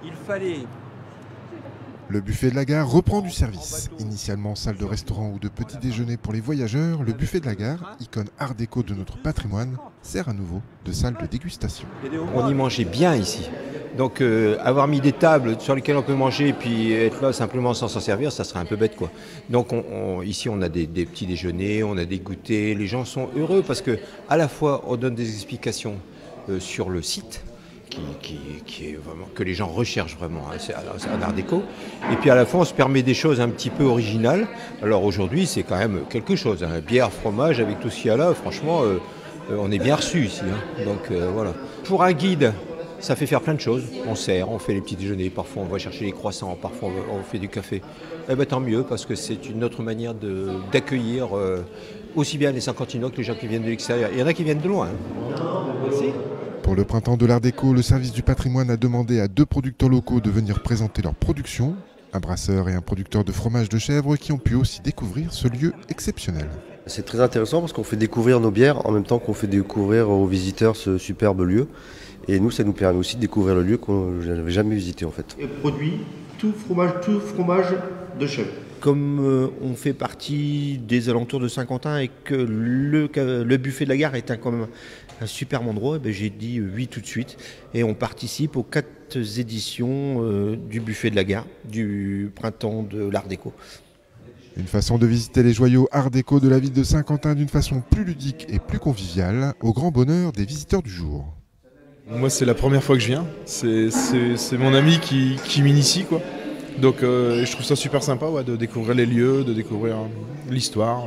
Il fallait... Le buffet de la gare reprend du service. Initialement salle de restaurant ou de petit déjeuner pour les voyageurs, le buffet de la gare, icône art déco de notre patrimoine, sert à nouveau de salle de dégustation. On y mangeait bien ici. Donc avoir mis des tables sur lesquelles on peut manger et puis être là simplement sans s'en servir, ça serait un peu bête quoi. Donc ici on a des petits déjeuners, on a des goûters, les gens sont heureux parce que à la fois on donne des explications sur le site, qui est vraiment, que les gens recherchent vraiment, hein, c'est un art déco. Et puis à la fois on se permet des choses un petit peu originales. Alors aujourd'hui c'est quand même quelque chose, hein, bière, fromage, avec tout ce qu'il y a là, franchement on est bien reçu ici. Hein. Donc voilà. Pour un guide, ça fait faire plein de choses. On sert, on fait les petits déjeuners, parfois on va chercher les croissants, parfois on fait du café. Eh ben, tant mieux parce que c'est une autre manière d'accueillir aussi bien les Saint-Quentinois que les gens qui viennent de l'extérieur. Il y en a qui viennent de loin. Hein. Merci. Pour le printemps de l'art déco, le service du patrimoine a demandé à 2 producteurs locaux de venir présenter leur production, un brasseur et un producteur de fromage de chèvre qui ont pu aussi découvrir ce lieu exceptionnel. C'est très intéressant parce qu'on fait découvrir nos bières en même temps qu'on fait découvrir aux visiteurs ce superbe lieu. Et nous, ça nous permet aussi de découvrir le lieu qu'on n'avait jamais visité en fait. Et produit tout fromage de chèvre. Comme on fait partie des alentours de Saint-Quentin et que le buffet de la gare est quand même un superbe endroit, ben j'ai dit oui tout de suite. Et on participe aux 4 éditions du buffet de la gare, du printemps de l'art déco. Une façon de visiter les joyaux art déco de la ville de Saint-Quentin d'une façon plus ludique et plus conviviale, au grand bonheur des visiteurs du jour. Moi c'est la première fois que je viens, c'est mon ami qui m'initie quoi. Donc je trouve ça super sympa ouais, de découvrir les lieux, de découvrir l'histoire,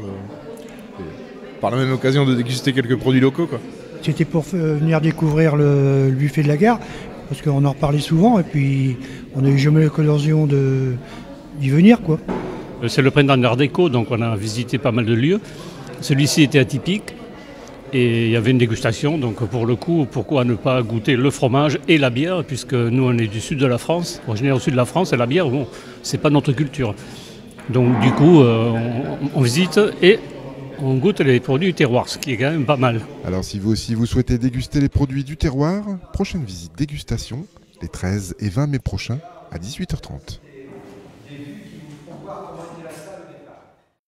par la même occasion de déguster quelques produits locaux quoi. C'était pour venir découvrir le buffet de la gare, parce qu'on en reparlait souvent et puis on n'a eu jamais l'occasion d'y venir quoi. C'est le printemps de l'art déco, donc on a visité pas mal de lieux. Celui-ci était atypique. Et il y avait une dégustation, donc pour le coup, pourquoi ne pas goûter le fromage et la bière, puisque nous on est du sud de la France, originaire au sud de la France, et la bière, bon, c'est pas notre culture. Donc du coup, on visite et on goûte les produits du terroir, ce qui est quand même pas mal. Alors si vous aussi vous souhaitez déguster les produits du terroir, prochaine visite dégustation, les 13 et 20 mai prochains à 18h30.